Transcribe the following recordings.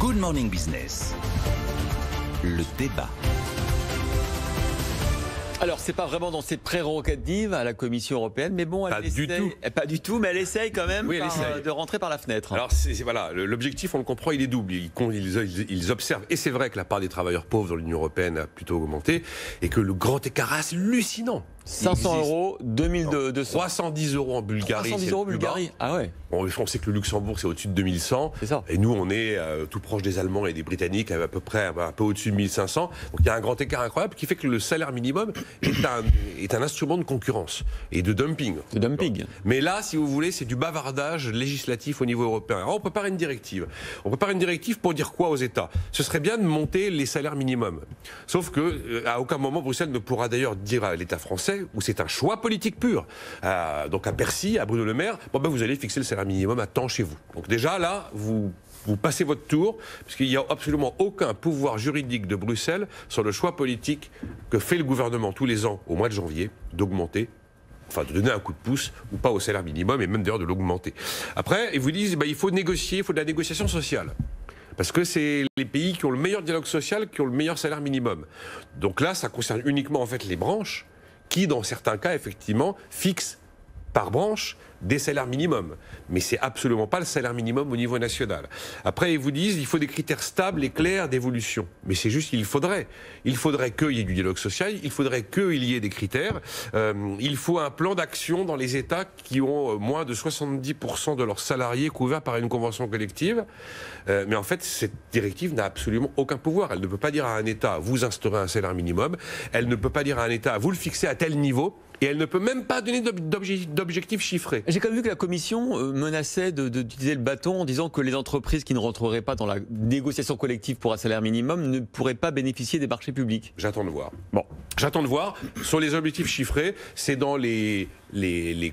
Good Morning Business. Le débat. Alors, c'est pas vraiment dans ses prérogatives à la Commission européenne, mais bon, Pas du tout, mais elle essaye quand même Oui, elle essaye. de rentrer par la fenêtre. Alors voilà, l'objectif, on le comprend, il est double. Ils observent, et c'est vrai que la part des travailleurs pauvres dans l'Union européenne a plutôt augmenté, et que le grand écart hallucinant. 500 euros, 2200. 310 euros en Bulgarie. 310 euros en Bulgarie, ah ouais. Bon, on sait que le Luxembourg, c'est au-dessus de 2100. C'est ça. Et nous, on est tout proche des Allemands et des Britanniques, à peu près un peu au-dessus de 1500. Donc il y a un grand écart incroyable qui fait que le salaire minimum est un instrument de concurrence et de dumping. De dumping. Mais là, si vous voulez, c'est du bavardage législatif au niveau européen. Alors, on prépare une directive. On prépare une directive pour dire quoi aux États? Ce serait bien de monter les salaires minimums. Sauf que, à aucun moment, Bruxelles ne pourra d'ailleurs dire à l'État français, où c'est un choix politique pur, donc à Bercy, à Bruno Le Maire, bon ben vous allez fixer le salaire minimum à temps chez vous. Donc déjà là, vous passez votre tour, parce qu'il n'y a absolument aucun pouvoir juridique de Bruxelles sur le choix politique que fait le gouvernement tous les ans, au mois de janvier, d'augmenter, enfin de donner un coup de pouce, ou pas au salaire minimum, et même d'ailleurs de l'augmenter. Après, ils vous disent, il faut négocier, il faut de la négociation sociale. Parce que c'est les pays qui ont le meilleur dialogue social, qui ont le meilleur salaire minimum. Donc là, ça concerne uniquement en fait les branches, qui, dans certains cas, effectivement, fixe par branche des salaires minimums. Mais c'est absolument pas le salaire minimum au niveau national. Après, ils vous disent il faut des critères stables et clairs d'évolution. Mais c'est juste qu'il faudrait. Il faudrait qu'il y ait du dialogue social, il faudrait qu'il y ait des critères. Il faut un plan d'action dans les États qui ont moins de 70% de leurs salariés couverts par une convention collective. Mais en fait, cette directive n'a absolument aucun pouvoir. Elle ne peut pas dire à un État vous instaurez un salaire minimum. Elle ne peut pas dire à un État vous le fixez à tel niveau. Et elle ne peut même pas donner d'objectifs chiffrés. J'ai quand même vu que la Commission menaçait d'utiliser le bâton en disant que les entreprises qui ne rentreraient pas dans la négociation collective pour un salaire minimum ne pourraient pas bénéficier des marchés publics. J'attends de voir. Bon, j'attends de voir. Sur les objectifs chiffrés, c'est dans les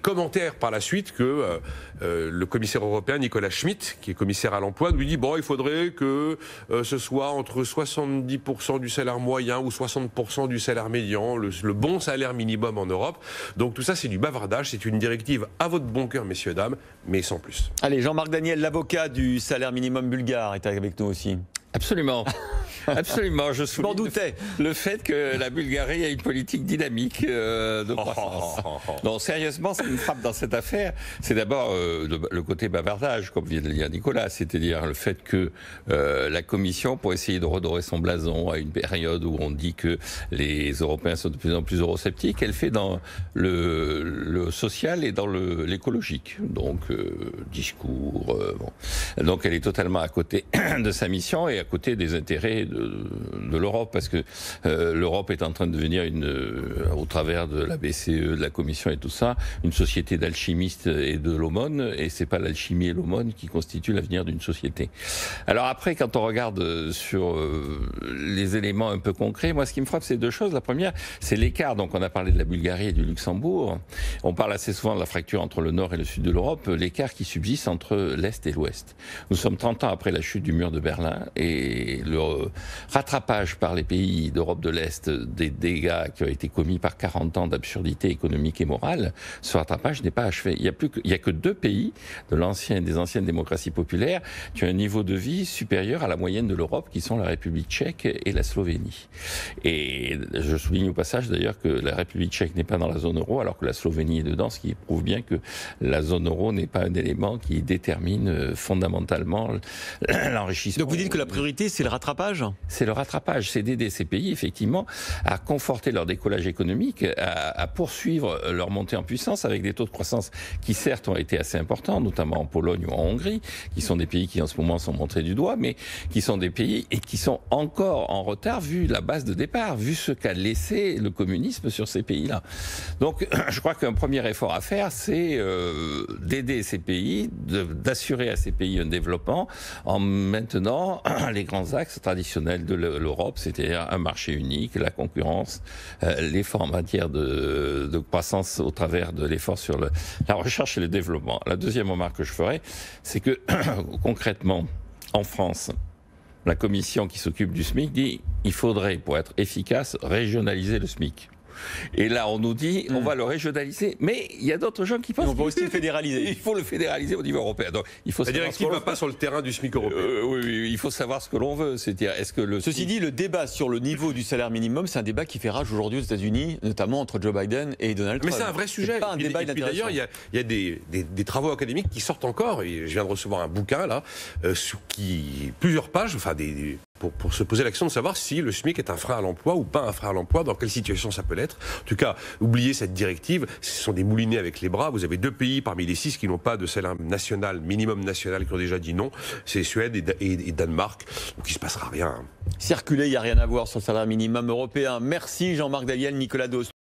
commentaires par la suite que le commissaire européen Nicolas Schmit, qui est commissaire à l'emploi, nous dit bon, il faudrait que ce soit entre 70% du salaire moyen ou 60% du salaire médian, le bon salaire minimum en Europe. Donc tout ça, c'est du bavardage, c'est une directive à votre bon cœur, messieurs, dames, mais sans plus. Allez, Jean-Marc Daniel, l'avocat du salaire minimum bulgare, est avec nous aussi. Absolument. Absolument, je souligne le fait que la Bulgarie a une politique dynamique de croissance. Non, sérieusement, ce qui me frappe dans cette affaire, c'est d'abord le côté bavardage, comme vient de le dire Nicolas, c'est-à-dire le fait que la Commission, pour essayer de redorer son blason à une période où on dit que les Européens sont de plus en plus eurosceptiques, elle fait dans le social et dans l'écologique. Donc, discours, bon. Donc, elle est totalement à côté de sa mission et à côté des intérêts de l'Europe, parce que l'Europe est en train de devenir au travers de la BCE, de la Commission et tout ça, une société d'alchimistes et de l'aumône, et c'est pas l'alchimie et l'aumône qui constituent l'avenir d'une société. Alors après, quand on regarde sur les éléments un peu concrets, moi ce qui me frappe, c'est deux choses. La première, c'est l'écart. Donc on a parlé de la Bulgarie et du Luxembourg. On parle assez souvent de la fracture entre le nord et le sud de l'Europe, l'écart qui subsiste entre l'Est et l'Ouest. Nous sommes 30 ans après la chute du mur de Berlin, et le rattrapage par les pays d'Europe de l'Est des dégâts qui ont été commis par 40 ans d'absurdité économique et morale, ce rattrapage n'est pas achevé. Il y a que deux pays des anciennes démocraties populaires qui ont un niveau de vie supérieur à la moyenne de l'Europe, qui sont la République tchèque et la Slovénie. Et je souligne au passage d'ailleurs que la République tchèque n'est pas dans la zone euro, alors que la Slovénie est dedans, ce qui prouve bien que la zone euro n'est pas un élément qui détermine fondamentalement l'enrichissement. Donc vous dites que la priorité, c'est le rattrapage ? C'est le rattrapage, c'est d'aider ces pays, effectivement, à conforter leur décollage économique, à poursuivre leur montée en puissance avec des taux de croissance qui, certes, ont été assez importants, notamment en Pologne ou en Hongrie, qui sont des pays qui, en ce moment, sont montrés du doigt, mais qui sont des pays et qui sont encore en retard, vu la base de départ, vu ce qu'a laissé le communisme sur ces pays-là. Donc, je crois qu'un premier effort à faire, c'est d'aider ces pays, d'assurer à ces pays un développement en maintenant les grands axes traditionnels de l'Europe, c'est-à-dire un marché unique, la concurrence, l'effort en matière de croissance au travers de l'effort sur la recherche et le développement. La deuxième remarque que je ferai, c'est que concrètement, en France, la commission qui s'occupe du SMIC dit qu'il faudrait, pour être efficace, régionaliser le SMIC. Et là, on nous dit, on va le régionaliser. Mais il y a d'autres gens qui pensent qu'on va aussi le fédéraliser. Il faut le fédéraliser au niveau européen. Donc, il faut la directive ne va pas sur le terrain du SMIC européen. Oui, il faut savoir ce que l'on veut. C'est-à-dire, est-ce que Ceci dit, le débat sur le niveau du salaire minimum, c'est un débat qui fait rage aujourd'hui aux États-Unis, notamment entre Joe Biden et Donald Trump. Mais c'est un vrai sujet. Pas un débat d'ailleurs, il y a des travaux académiques qui sortent encore. Et je viens de recevoir un bouquin là, plusieurs pages, enfin pour se poser la question de savoir si le SMIC est un frein à l'emploi ou pas un frein à l'emploi, dans quelle situation ça peut l'être. En tout cas, oubliez cette directive, ce sont des moulinets avec les bras. Vous avez 2 pays parmi les 6 qui n'ont pas de salaire national, minimum national, qui ont déjà dit non. C'est Suède et Danemark. Donc il ne se passera rien. Circuler, il n'y a rien à voir sur le salaire minimum européen. Merci Jean-Marc Daniel, Nicolas Dos.